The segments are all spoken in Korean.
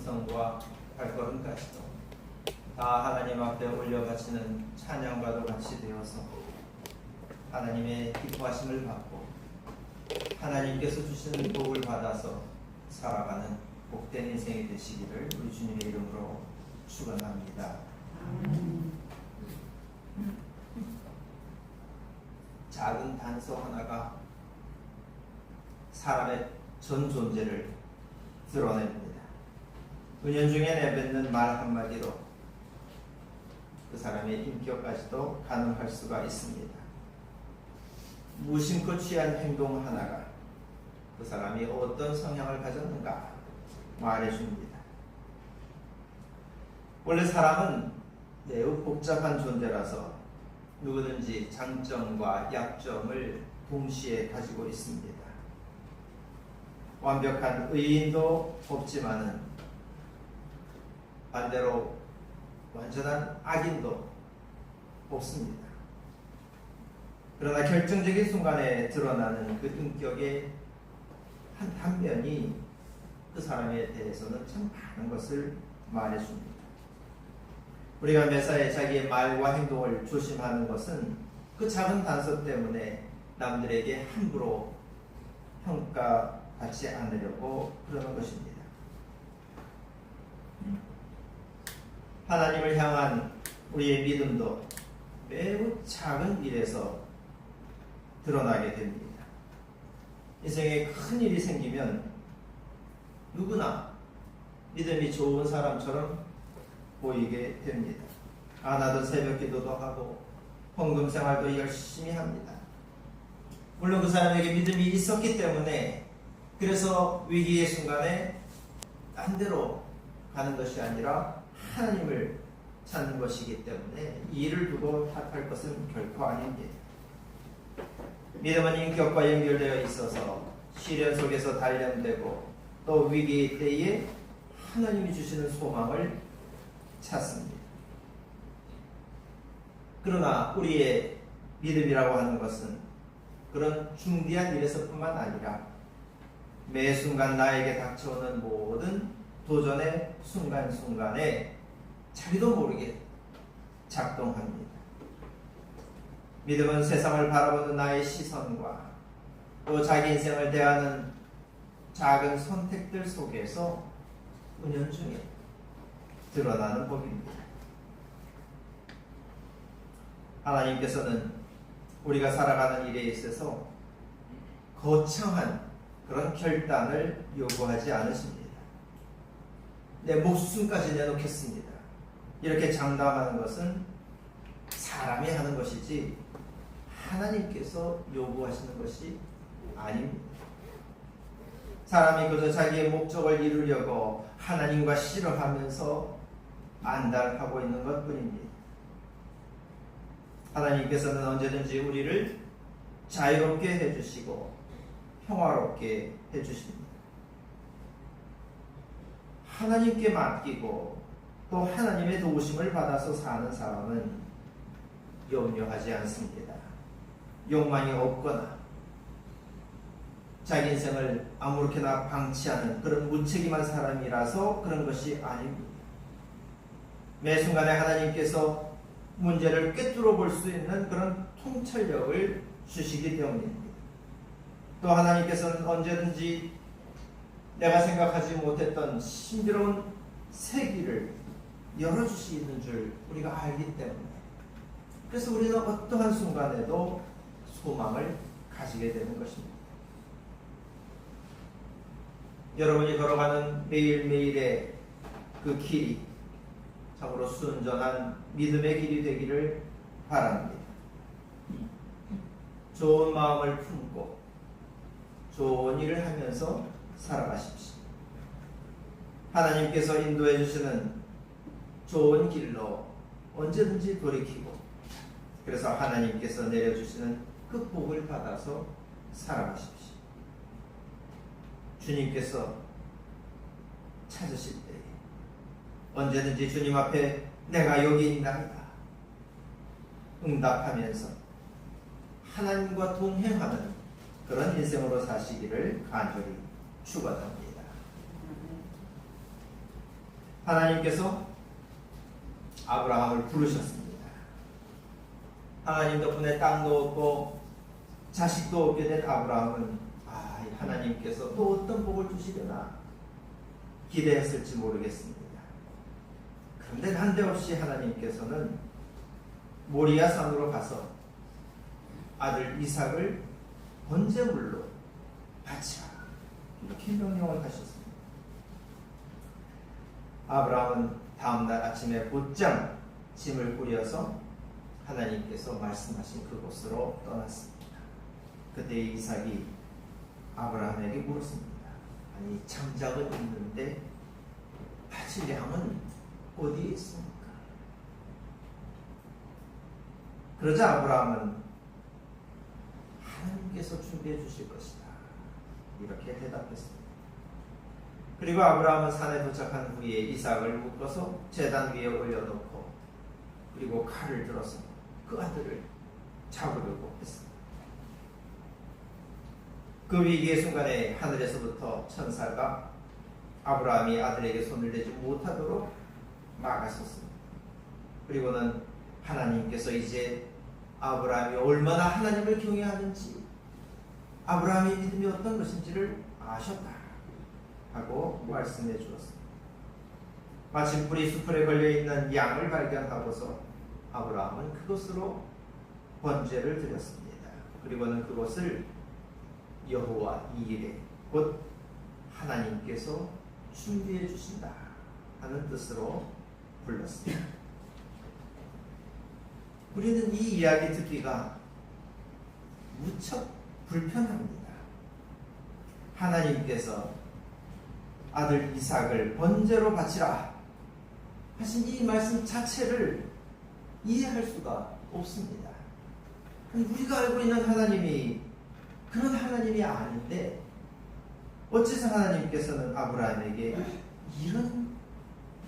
음성과 발걸음까지도 다 하나님 앞에 올려 바치는 찬양과도 같이 되어서 하나님의 기뻐하심을 받고 하나님께서 주시는 복을 받아서 살아가는 복된 인생이 되시기를 우리 주님의 이름으로 축원합니다. 작은 단서 하나가 사람의 전 존재를 드러냅니다. 은연중에 내뱉는 말 한마디로 그 사람의 인격까지도 가늠할 수가 있습니다. 무심코 취한 행동 하나가 그 사람이 어떤 성향을 가졌는가 말해줍니다. 원래 사람은 매우 복잡한 존재라서 누구든지 장점과 약점을 동시에 가지고 있습니다. 완벽한 의인도 없지만은 반대로 완전한 악인도 없습니다. 그러나 결정적인 순간에 드러나는 그 인격의 한 면이 그 사람에 대해서는 참 많은 것을 말해줍니다. 우리가 매사에 자기의 말과 행동을 조심하는 것은 그 작은 단서 때문에 남들에게 함부로 평가받지 않으려고 그러는 것입니다. 하나님을 향한 우리의 믿음도 매우 작은 일에서 드러나게 됩니다. 인생에 큰 일이 생기면 누구나 믿음이 좋은 사람처럼 보이게 됩니다. 나도 새벽 기도도 하고 헌금 생활도 열심히 합니다. 물론 그 사람에게 믿음이 있었기 때문에 그래서 위기의 순간에 딴 데로 가는 것이 아니라 하나님을 찾는 것이기 때문에 이 일을 두고 탓할 것은 결코 아닙니다. 믿음은 인격과 연결되어 있어서 시련 속에서 단련되고 또 위기 때에 하나님이 주시는 소망을 찾습니다. 그러나 우리의 믿음이라고 하는 것은 그런 중대한 일에서뿐만 아니라 매 순간 나에게 닥쳐오는 모든 도전의 순간순간에 자기도 모르게 작동합니다. 믿음은 세상을 바라보는 나의 시선과 또 자기 인생을 대하는 작은 선택들 속에서 은연중에 드러나는 법입니다. 하나님께서는 우리가 살아가는 일에 있어서 거창한 그런 결단을 요구하지 않으십니다. 내 목숨까지 내놓겠습니다. 이렇게 장담하는 것은 사람이 하는 것이지 하나님께서 요구하시는 것이 아닙니다. 사람이 그저 자기의 목적을 이루려고 하나님과 씨름하면서 안달하고 있는 것뿐입니다. 하나님께서는 언제든지 우리를 자유롭게 해주시고 평화롭게 해주십니다. 하나님께 맡기고 또 하나님의 도우심을 받아서 사는 사람은 염려하지 않습니다. 욕망이 없거나 자기 인생을 아무렇게나 방치하는 그런 무책임한 사람이라서 그런 것이 아닙니다. 매 순간에 하나님께서 문제를 꿰뚫어 볼 수 있는 그런 통찰력을 주시기 때문입니다. 또 하나님께서는 언제든지 내가 생각하지 못했던 신비로운 세기를 열어주시는 줄 우리가 알기 때문에 그래서 우리는 어떠한 순간에도 소망을 가지게 되는 것입니다. 여러분이 걸어가는 매일매일의 그 길이 참으로 순전한 믿음의 길이 되기를 바랍니다. 좋은 마음을 품고 좋은 일을 하면서 살아가십시오. 하나님께서 인도해 주시는 좋은 길로 언제든지 돌이키고 그래서 하나님께서 내려주시는 그 복을 받아서 살아가십시오. 주님께서 찾으실 때 언제든지 주님 앞에 내가 여기 있나이다 응답하면서 하나님과 동행하는 그런 인생으로 사시기를 간절히 축원합니다. 하나님께서 아브라함을 부르셨습니다. 하나님 덕분에 땅도 얻고 자식도 얻게 된 아브라함은 하나님께서 또 어떤 복을 주시려나 기대했을지 모르겠습니다. 그런데 난데없이 하나님께서는 모리아 산으로 가서 아들 이삭을 번제물로 바치라 이렇게 명령을 하셨습니다. 아브라함은 다음날 아침에 곧장 짐을 꾸려서 하나님께서 말씀하신 그곳으로 떠났습니다. 그때 이삭이 아브라함에게 물었습니다. 아니 장작은 있는데 바칠 양은 어디에 있습니까? 그러자 아브라함은 하나님께서 준비해 주실 것이다 이렇게 대답했습니다. 그리고 아브라함은 산에 도착한 후에 이삭을 묶어서 제단 위에 올려놓고 그리고 칼을 들어서 그 아들을 잡으려고 했습니다. 그 위기의 순간에 하늘에서부터 천사가 아브라함이 아들에게 손을 대지 못하도록 막았었습니다. 그리고는 하나님께서 이제 아브라함이 얼마나 하나님을 경외하는지 아브라함의 믿음이 어떤 것인지를 아셨다 하고 말씀해 주었습니다. 마침 불이 수풀에 걸려있는 양을 발견하고서 아브라함은 그곳으로 번제를 드렸습니다. 그리고는 그곳을 여호와 이레 곧 하나님께서 준비해 주신다 하는 뜻으로 불렀습니다. 우리는 이 이야기 듣기가 무척 불편합니다. 하나님께서 아들 이삭을 번제로 바치라 하신 이 말씀 자체를 이해할 수가 없습니다. 우리가 알고 있는 하나님이 그런 하나님이 아닌데 어째서 하나님께서는 아브라함에게 이런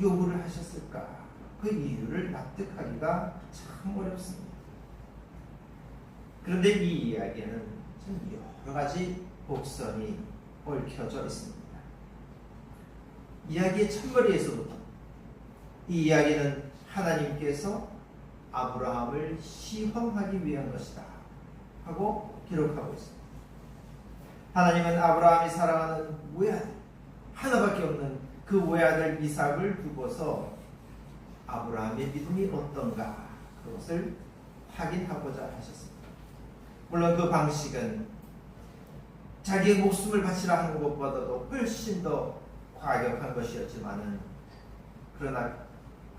요구를 하셨을까? 그 이유를 납득하기가 참 어렵습니다. 그런데 이 이야기에는 참 여러 가지 복선이 얽혀져 있습니다. 이야기의 첫머리에서부터 이 이야기는 하나님께서 아브라함을 시험하기 위한 것이다 하고 기록하고 있습니다. 하나님은 아브라함이 사랑하는 외아들 하나밖에 없는 그 외아들 이삭을 두고서 아브라함의 믿음이 어떤가 그것을 확인하고자 하셨습니다. 물론 그 방식은 자기의 목숨을 바치라 하는 것보다도 훨씬 더 과격한 것이었지만은 그러나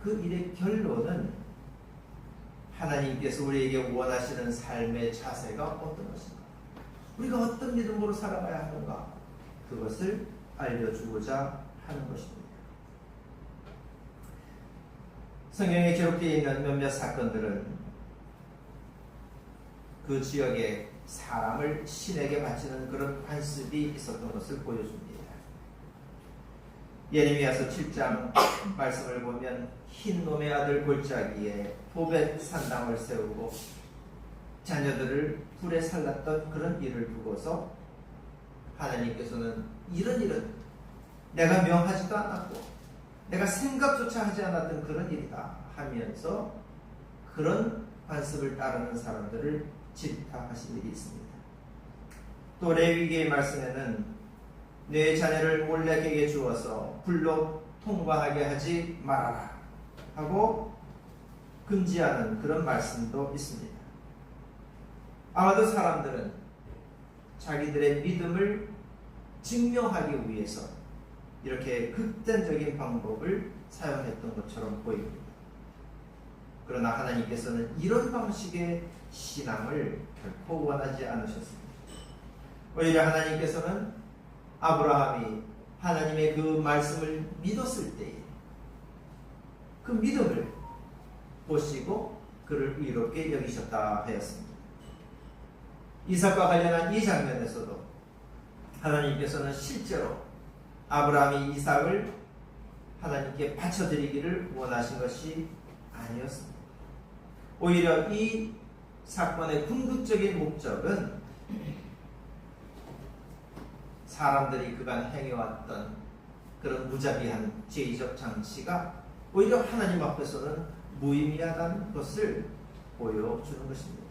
그 일의 결론은 하나님께서 우리에게 원하시는 삶의 자세가 어떤 것인가, 우리가 어떤 믿음으로 살아가야 하는가, 그것을 알려주고자 하는 것입니다. 성경에 기록되어 있는 몇몇 사건들은 그 지역에 사람을 신에게 바치는 그런 관습이 있었던 것을 보여줍니다. 예레미야서 7장 말씀을 보면 흰놈의 아들 골짜기에 도벳 산당을 세우고 자녀들을 불에 살랐던 그런 일을 두고서 하나님께서는 이런 일은 내가 명하지도 않았고 내가 생각조차 하지 않았던 그런 일이다 하면서 그런 관습을 따르는 사람들을 질타하신 일이 있습니다. 또 레위기의 말씀에는 내 자녀를 몰렉에게 주어서 불로 통과하게 하지 말아라 하고 금지하는 그런 말씀도 있습니다. 아마도 사람들은 자기들의 믿음을 증명하기 위해서 이렇게 극단적인 방법을 사용했던 것처럼 보입니다. 그러나 하나님께서는 이런 방식의 신앙을 결코 원하지 않으셨습니다. 오히려 하나님께서는 아브라함이 하나님의 그 말씀을 믿었을 때에 그 믿음을 보시고 그를 의롭게 여기셨다 하였습니다. 이삭과 관련한 이 장면에서도 하나님께서는 실제로 아브라함이 이삭을 하나님께 바쳐드리기를 원하신 것이 아니었습니다. 오히려 이 사건의 궁극적인 목적은 사람들이 그간 행해왔던 그런 무자비한 죄의적 장치가 오히려 하나님 앞에서는 무의미하다는 것을 보여주는 것입니다.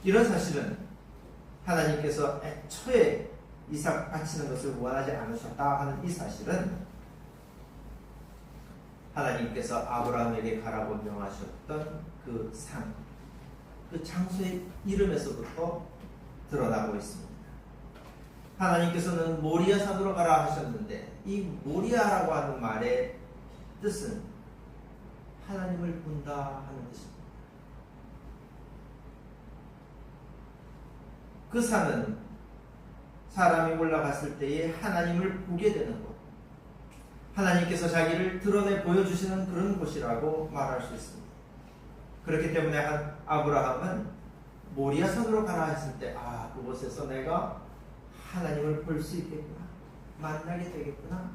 이런 사실은 하나님께서 애초에 이삭 바치는 것을 원하지 않으셨다 하는 이 사실은 하나님께서 아브라함에게 가라고 명하셨던 그 산, 그 장소의 이름에서부터 드러나고 있습니다. 하나님께서는 모리아 산으로 가라 하셨는데 이 모리아라고 하는 말의 뜻은 하나님을 본다 하는 뜻입니다. 그 산은 사람이 올라갔을 때에 하나님을 보게 되는 곳, 하나님께서 자기를 드러내 보여주시는 그런 곳이라고 말할 수 있습니다. 그렇기 때문에 아브라함은 모리아 산으로 가라 했을 때 그곳에서 내가 하나님을 볼 수 있겠구나, 만나게 되겠구나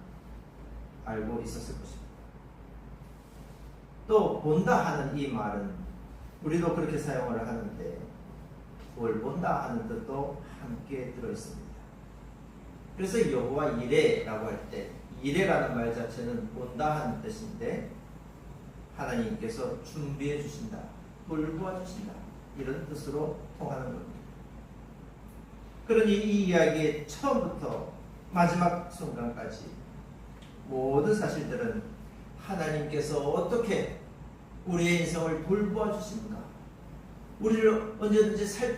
알고 있었을 것입니다. 또 본다 하는 이 말은 우리도 그렇게 사용을 하는데 뭘 본다 하는 뜻도 함께 들어있습니다. 그래서 여호와 이레라고 할 때 이레라는 말 자체는 본다 하는 뜻인데 하나님께서 준비해 주신다, 돌보아 주신다 이런 뜻으로 통하는 겁니다. 그러니 이 이야기의 처음부터 마지막 순간까지 모든 사실들은 하나님께서 어떻게 우리의 인생을 돌보아 주시는가, 우리를 언제든지